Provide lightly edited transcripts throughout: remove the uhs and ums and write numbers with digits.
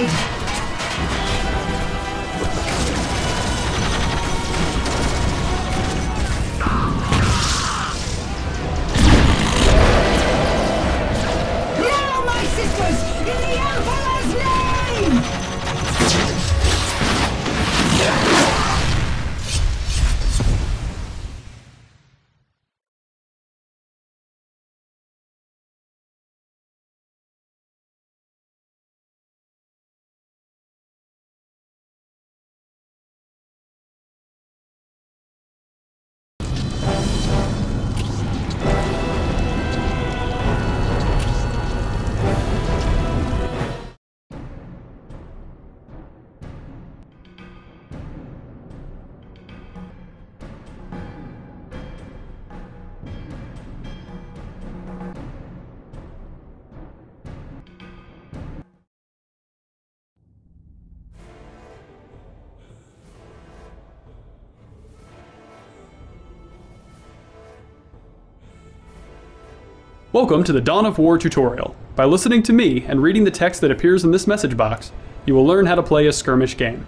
side! Now, my sisters, in the Emperor's name! Welcome to the Dawn of War tutorial. By listening to me and reading the text that appears in this message box, you will learn how to play a skirmish game.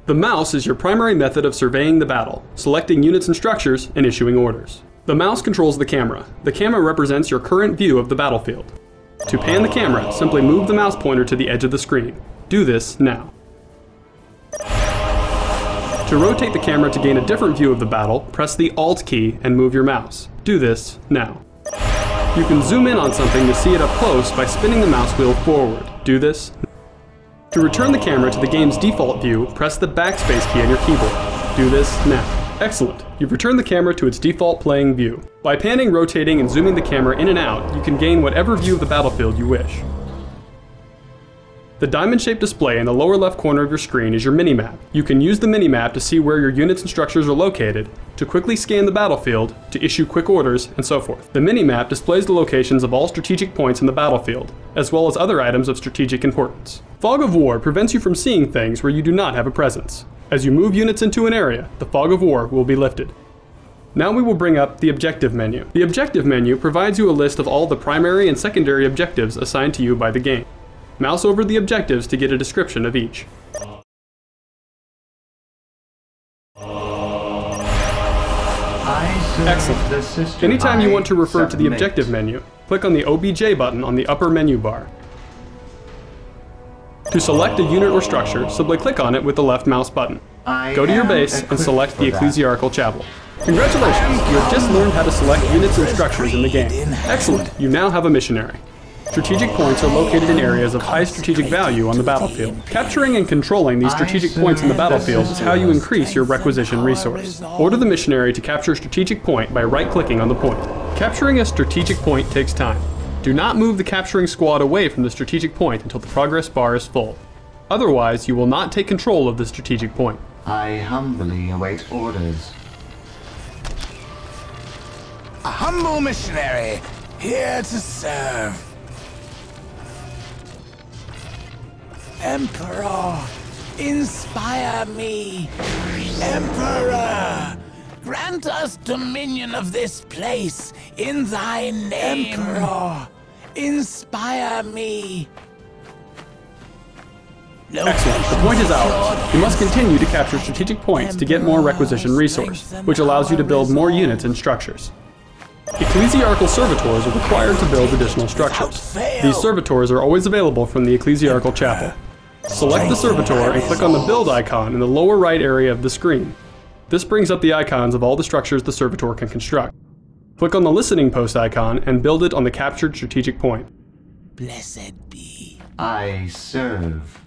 The mouse is your primary method of surveying the battle, selecting units and structures, and issuing orders. The mouse controls the camera. The camera represents your current view of the battlefield. To pan the camera, simply move the mouse pointer to the edge of the screen. Do this now. To rotate the camera to gain a different view of the battle, press the Alt key and move your mouse. Do this now. You can zoom in on something to see it up close by spinning the mouse wheel forward. Do this. To return the camera to the game's default view, press the backspace key on your keyboard. Do this now. Excellent. You've returned the camera to its default playing view. By panning, rotating, and zooming the camera in and out, you can gain whatever view of the battlefield you wish. The diamond-shaped display in the lower left corner of your screen is your minimap. You can use the minimap to see where your units and structures are located, to quickly scan the battlefield, to issue quick orders, and so forth. The minimap displays the locations of all strategic points in the battlefield, as well as other items of strategic importance. Fog of War prevents you from seeing things where you do not have a presence. As you move units into an area, the Fog of War will be lifted. Now we will bring up the Objective menu. The Objective menu provides you a list of all the primary and secondary objectives assigned to you by the game. Mouse over the objectives to get a description of each. Excellent. Anytime you want to refer to the Objective menu, click on the OBJ button on the upper menu bar. To select a unit or structure, simply click on it with the left mouse button. Go to your base and select the Ecclesiarchal Chapel. Congratulations, you have just learned how to select units and structures in the game. Excellent, you now have a missionary. Strategic points are located in areas of high strategic value on the battlefield. Capturing and controlling these strategic points in the battlefield is how you increase your requisition resource. Order the missionary to capture a strategic point by right-clicking on the point. Capturing a strategic point takes time. Do not move the capturing squad away from the strategic point until the progress bar is full. Otherwise, you will not take control of the strategic point. I humbly await orders. A humble missionary, here to serve. Emperor, inspire me. Emperor, grant us dominion of this place in thy name. Emperor, inspire me. Excellent, the point is ours. You must continue to capture strategic points to get more requisition resource, which allows you to build more units and structures. Ecclesiarchal servitors are required to build additional structures. These servitors are always available from the Ecclesiarchal Chapel. Select the servitor and click on the build icon in the lower right area of the screen. This brings up the icons of all the structures the servitor can construct. Click on the listening post icon and build it on the captured strategic point. Blessed be. I serve.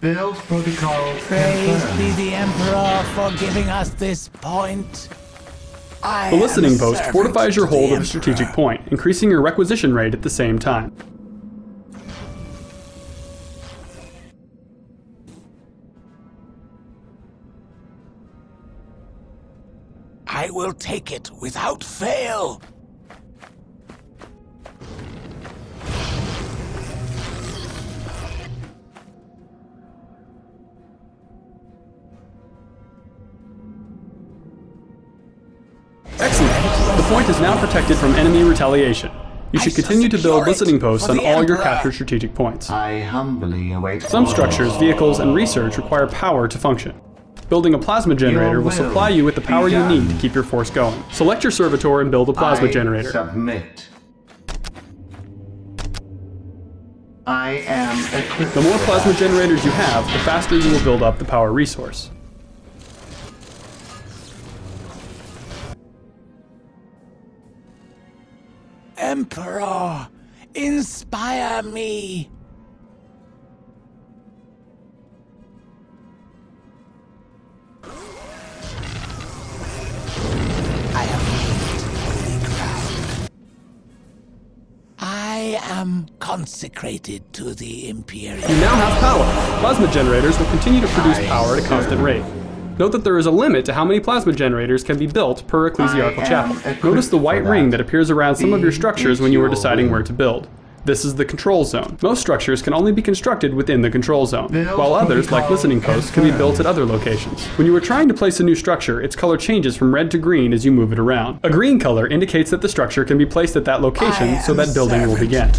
Build protocol. Praise be the Emperor for giving us this point. The listening post fortifies your hold of a strategic point, increasing your requisition rate at the same time. I will take it without fail. Excellent. The point is now protected from enemy retaliation. You should continue to build listening posts on all your captured strategic points. I humbly await Some structures, vehicles, and research require power to function. Building a plasma generator will supply you with the power you need to keep your force going. Select your servitor and build a plasma generator. Submit. I am equipped. The more plasma generators you have, the faster you will build up the power resource. Emperor, inspire me. I have reached holy ground. I am consecrated to the Imperium. You now have power. Plasma generators will continue to produce power at a constant rate. Note that there is a limit to how many plasma generators can be built per ecclesiarchal chapel. Notice the white ring that appears around some of your structures when you are deciding where to build. This is the control zone. Most structures can only be constructed within the control zone, while others, like listening posts, can be built at other locations. When you are trying to place a new structure, its color changes from red to green as you move it around. A green color indicates that the structure can be placed at that location, so that building will begin.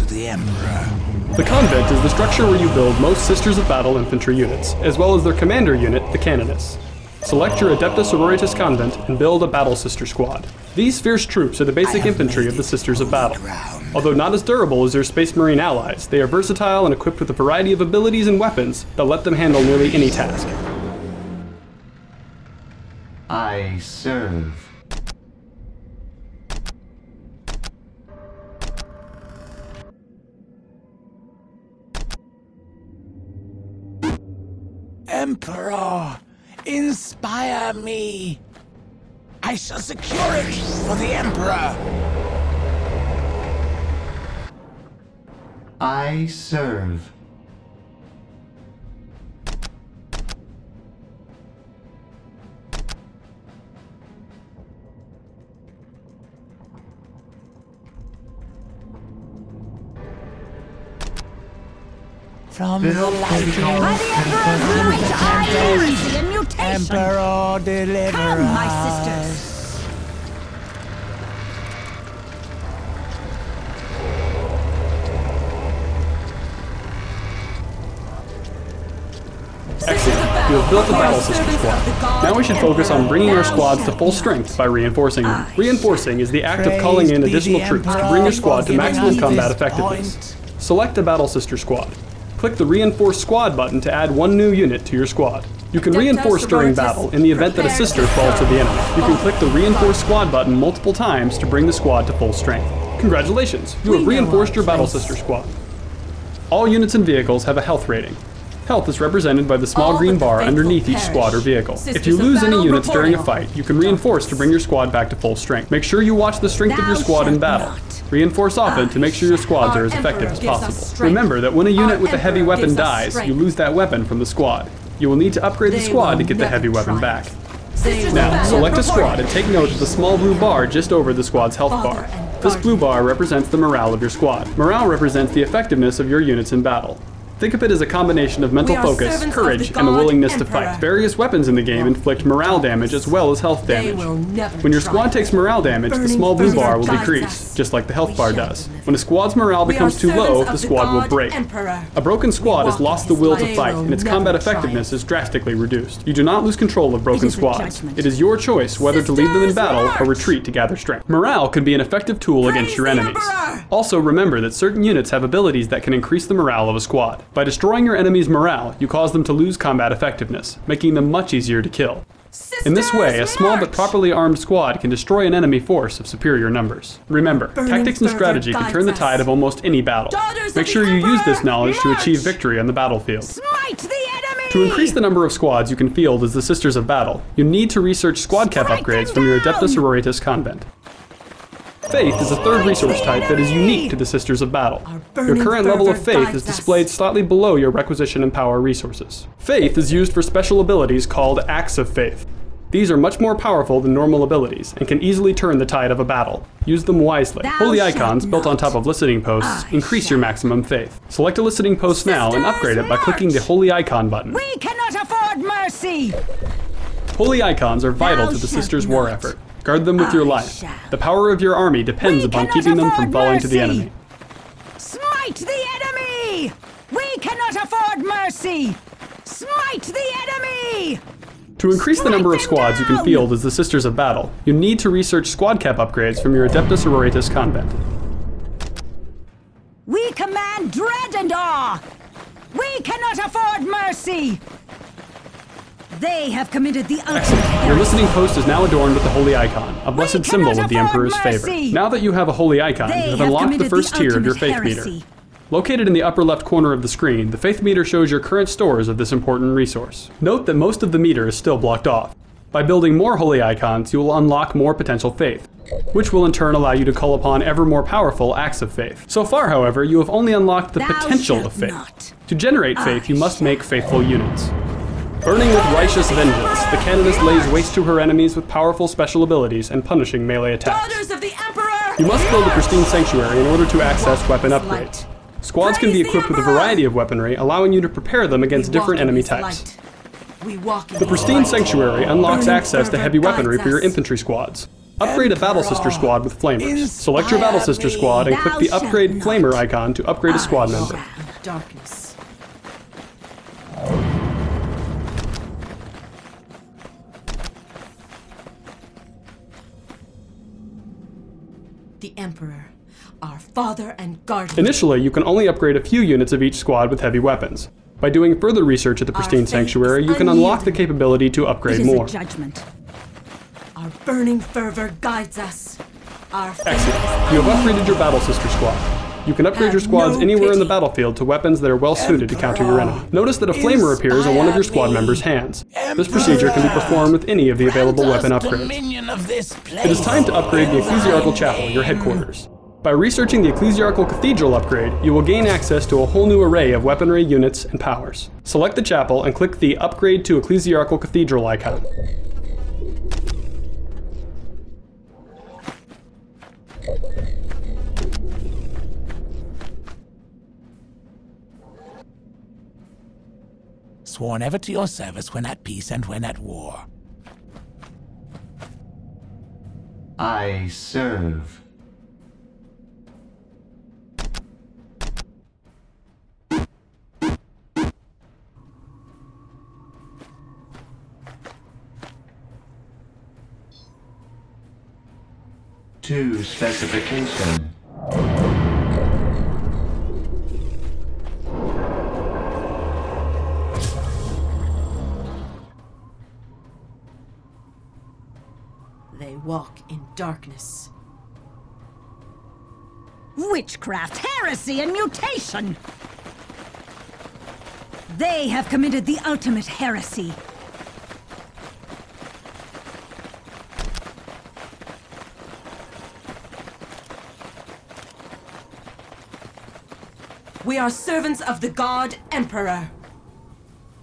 The convent is the structure where you build most Sisters of Battle infantry units, as well as their commander unit, the Canoness. Select your Adeptus Sororitas convent and build a Battle Sister squad. These fierce troops are the basic infantry of the Sisters of Battle. Although not as durable as their Space Marine allies, they are versatile and equipped with a variety of abilities and weapons that let them handle nearly any task. I serve. Emperor, inspire me. I shall secure it for the Emperor. I serve. From the lightning, By the Emperor's might, I lead the mutation. Emperor, deliver Come, my us. sisters. Excellent. You have built the Battle Sister squad. Now we should focus on bringing our squads to full strength by reinforcing them. Reinforcing is the act of calling in additional troops to bring your squad to maximum combat effectiveness. Select a Battle Sister squad. Click the Reinforce Squad button to add one new unit to your squad. You can reinforce during battle in the event that a sister falls to the enemy. You can click the Reinforce Squad button multiple times to bring the squad to full strength. Congratulations, you have reinforced your Battle Sister squad. All units and vehicles have a health rating. Health is represented by the small green bar underneath each squad or vehicle. If you lose any units during a fight, you can reinforce to bring your squad back to full strength. Make sure you watch the strength of your squad in battle. Reinforce often to make sure your squads are as effective as possible. Remember that when a unit with a heavy weapon dies, you lose that weapon from the squad. You will need to upgrade the squad to get the heavy weapon back. Now, select a squad and take note of the small blue bar just over the squad's health bar. This blue bar represents the morale of your squad. Morale represents the effectiveness of your units in battle. Think of it as a combination of mental focus, courage, and the willingness to fight. Various weapons in the game inflict morale damage as well as health damage. When your squad takes morale damage, the small blue bar will decrease, just like the health bar does. When a squad's morale becomes too low, the squad will break. A broken squad has lost the will to fight, and its combat effectiveness is drastically reduced. You do not lose control of broken squads. It is your choice whether to leave them in battle or retreat to gather strength. Morale can be an effective tool against your enemies. Also remember that certain units have abilities that can increase the morale of a squad. By destroying your enemy's morale, you cause them to lose combat effectiveness, making them much easier to kill. In this way, a small but properly armed squad can destroy an enemy force of superior numbers. Remember, tactics and strategy can turn the tide of almost any battle. Make sure you use this knowledge to achieve victory on the battlefield. Smite the enemy! To increase the number of squads you can field as the Sisters of Battle, you need to research squad cap upgrades from your Adeptus Sororitas convent. Faith is a third resource type that is unique to the Sisters of Battle. Your current level of Faith is displayed slightly below your requisition and power resources. Faith is used for special abilities called Acts of Faith. These are much more powerful than normal abilities and can easily turn the tide of a battle. Use them wisely. Holy icons built on top of listening posts increase your maximum faith. Select a listening post now and upgrade it by clicking the Holy Icon button. We cannot afford mercy! Holy icons are vital to the Sisters' war effort. Guard them with your life. The power of your army depends upon keeping them from falling to the enemy. Smite the enemy! We cannot afford mercy! Smite the enemy! To increase the number of squads you can field as the Sisters of Battle, you need to research squad cap upgrades from your Adeptus Sororitas convent. We command dread and awe! We cannot afford mercy! They have committed the ultimate Excellent. Your listening post is now adorned with the holy icon, a blessed symbol of the Emperor's favor. Now that you have a holy icon, you have unlocked the first tier of your faith meter. Located in the upper left corner of the screen, the faith meter shows your current stores of this important resource. Note that most of the meter is still blocked off. By building more holy icons, you will unlock more potential faith, which will in turn allow you to call upon ever more powerful acts of faith. So far, however, you have only unlocked the potential of faith. To generate faith, you must make faithful units. Burning with righteous vengeance, the Canonist lays waste to her enemies with powerful special abilities and punishing melee attacks. Daughters of the Emperor! You must build a pristine sanctuary in order to access weapon upgrades. Squads can be equipped with a variety of weaponry, allowing you to prepare them against different enemy types. The pristine sanctuary unlocks access to heavy weaponry for your infantry squads. Upgrade a Battle Sister squad with flamers. Select your Battle Sister squad and click the Upgrade Flamer icon to upgrade a squad member. Darkness. The Emperor, our father and guardian. Initially, you can only upgrade a few units of each squad with heavy weapons. By doing further research at the pristine sanctuary, you can unlock the capability to upgrade more. It is a judgment. Our burning fervor guides us. Our Excellent. You have upgraded your Battle Sister squad. You can upgrade your squads anywhere in the battlefield to weapons that are well suited to counter your enemy. Notice that a flamer appears on one of your squad members' hands. This procedure can be performed with any of the available weapon upgrades. It is time to upgrade the Ecclesiarchal Chapel, your headquarters. By researching the Ecclesiarchal Cathedral upgrade, you will gain access to a whole new array of weaponry, units, and powers. Select the chapel and click the Upgrade to Ecclesiarchal Cathedral icon. Sworn ever to your service when at peace and when at war. I serve. To specification. They walk in darkness. Witchcraft, heresy, and mutation! They have committed the ultimate heresy. We are servants of the God Emperor.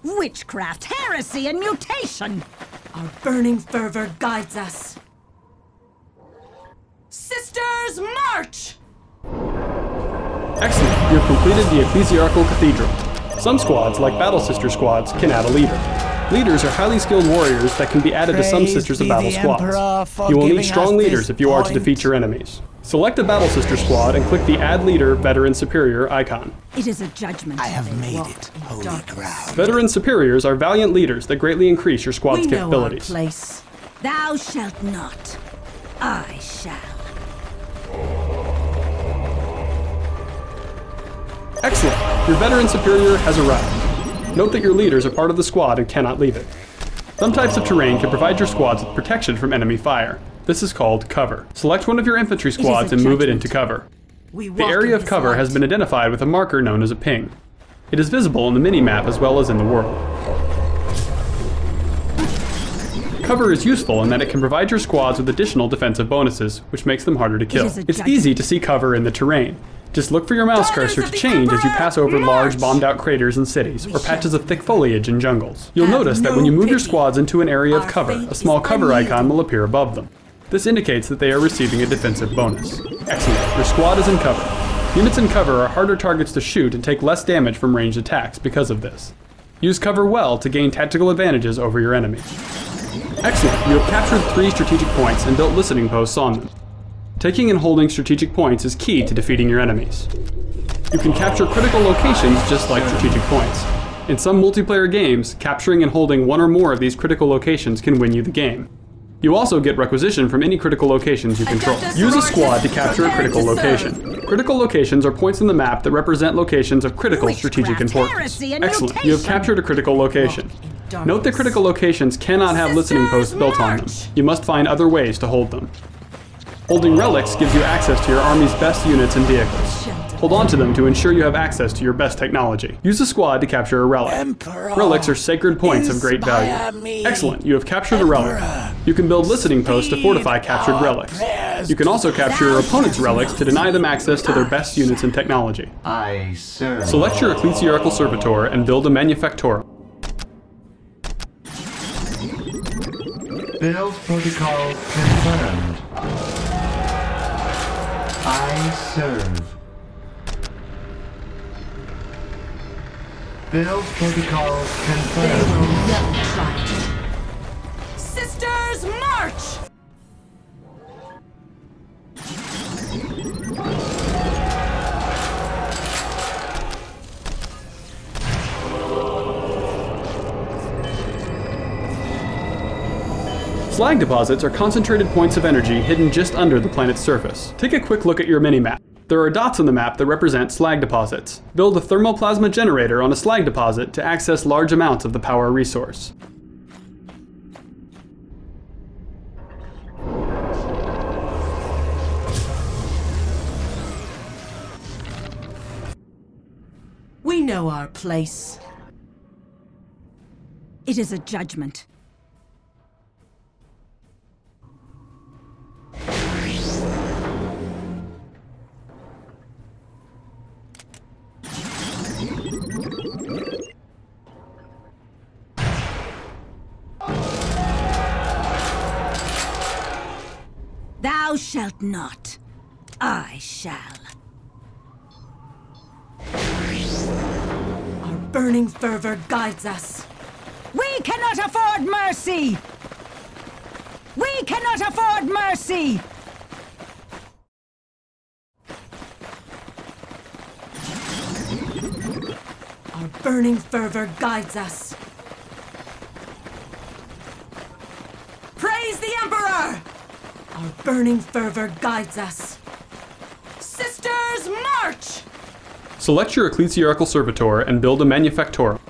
Witchcraft, heresy, and mutation! Our burning fervor guides us. Sisters, march! Excellent, you have completed the Ecclesiarchal Cathedral. Some squads, like Battle Sister squads, can add a leader. Leaders are highly skilled warriors that can be added to some Sisters of Battle squads. You will need strong leaders if you are to defeat your enemies. Select a Battle Sister squad and click the Add Leader Veteran Superior icon. It is a judgment. I have made it holy ground. Veteran Superiors are valiant leaders that greatly increase your squad's We know our capabilities. place. Thou shalt not. I shall. Excellent, your Veteran Superior has arrived. Note that your leaders are part of the squad and cannot leave it. Some types of terrain can provide your squads with protection from enemy fire. This is called cover. Select one of your infantry squads and move it into cover. The area of cover has been identified with a marker known as a ping. It is visible in the mini-map as well as in the world. Cover is useful in that it can provide your squads with additional defensive bonuses, which makes them harder to kill. It's easy to see cover in the terrain. Just look for your mouse cursor to change as you pass over large bombed-out craters in cities or patches of thick foliage in jungles. You'll notice that when you move your squads into an area of cover, a small cover icon will appear above them. This indicates that they are receiving a defensive bonus. Excellent, your squad is in cover. Units in cover are harder targets to shoot and take less damage from ranged attacks because of this. Use cover well to gain tactical advantages over your enemy. Excellent, you have captured 3 strategic points and built listening posts on them. Taking and holding strategic points is key to defeating your enemies. You can capture critical locations just like strategic points. In some multiplayer games, capturing and holding one or more of these critical locations can win you the game. You also get requisition from any critical locations you control. Use a squad to capture a critical location. Critical locations are points on the map that represent locations of critical strategic importance. Excellent, you have captured a critical location. Note that critical locations cannot have listening posts built on them. You must find other ways to hold them. Holding relics gives you access to your army's best units and vehicles. Hold on to them to ensure you have access to your best technology. Use a squad to capture a relic. Relics are sacred points of great value. Excellent, you have captured a relic. You can build listening posts to fortify captured relics. You can also capture your opponent's relics to deny them access to their best units and technology. I serve. Select your ecclesiarchal servitor and build a manufactorum. Build protocol confirmed. I serve. Build protocol confirmed. Never try it. Sisters, march! Slag deposits are concentrated points of energy hidden just under the planet's surface. Take a quick look at your mini-map. There are dots on the map that represent slag deposits. Build a thermoplasma generator on a slag deposit to access large amounts of the power resource. We know our place. It is a judgment. Thou shalt not. I shall. Our burning fervor guides us. We cannot afford mercy! We cannot afford mercy! Our burning fervor guides us. Praise the Emperor! Our burning fervor guides us. Sisters, march! Select your ecclesiarchal servitor and build a manufactorum.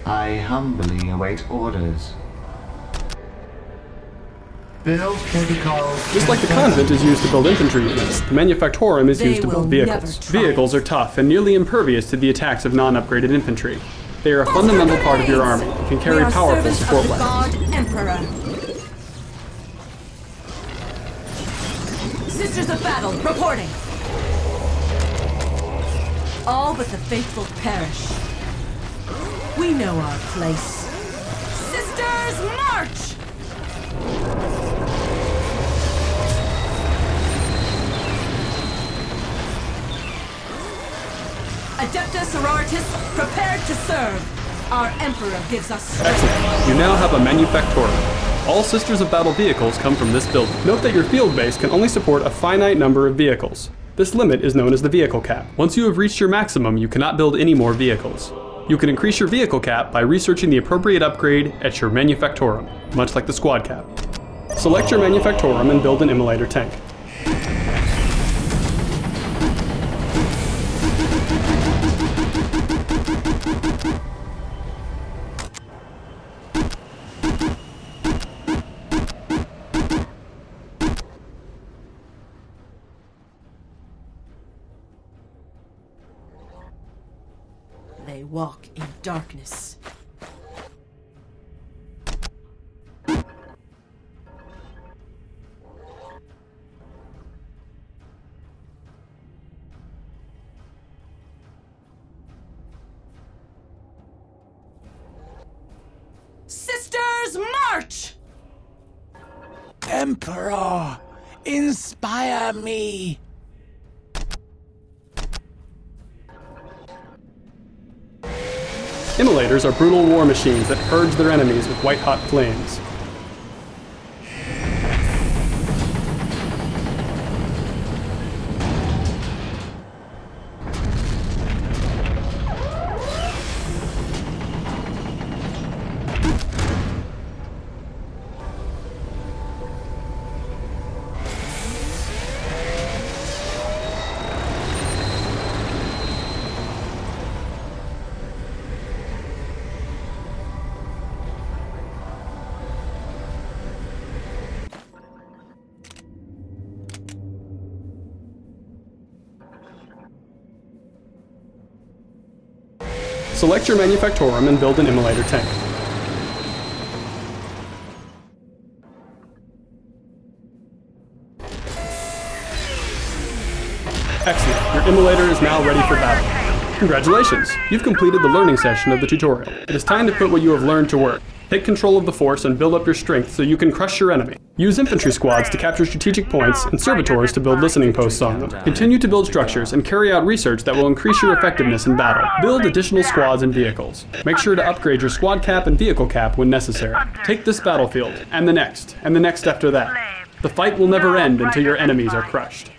I humbly await orders. Build protocol. Just like the convent is used to build infantry units, the manufactorum is used to build vehicles. Vehicles are tough and nearly impervious to the attacks of non-upgraded infantry. They are a fundamental part of your army and can carry powerful support weapons. God Emperor. Sisters of Battle, reporting. All but the faithful perish. We know our place. Sisters, march! Adepta Sororitas, prepared to serve. Our Emperor gives us strength. Excellent. You now have a manufactorum. All Sisters of Battle vehicles come from this building. Note that your field base can only support a finite number of vehicles. This limit is known as the vehicle cap. Once you have reached your maximum, you cannot build any more vehicles. You can increase your vehicle cap by researching the appropriate upgrade at your manufactorum, much like the squad cap. Select your manufactorum and build an immolator tank. I walk in darkness. Sisters, march! Emperor, inspire me! Immolators are brutal war machines that purge their enemies with white-hot flames. Select your Manufactorum and build an Immolator tank. Excellent, your Immolator is now ready for battle. Congratulations, you've completed the learning session of the tutorial. It is time to put what you have learned to work. Take control of the force and build up your strength so you can crush your enemy. Use infantry squads to capture strategic points and servitors to build listening posts on them. Continue to build structures and carry out research that will increase your effectiveness in battle. Build additional squads and vehicles. Make sure to upgrade your squad cap and vehicle cap when necessary. Take this battlefield, and the next after that. The fight will never end until your enemies are crushed.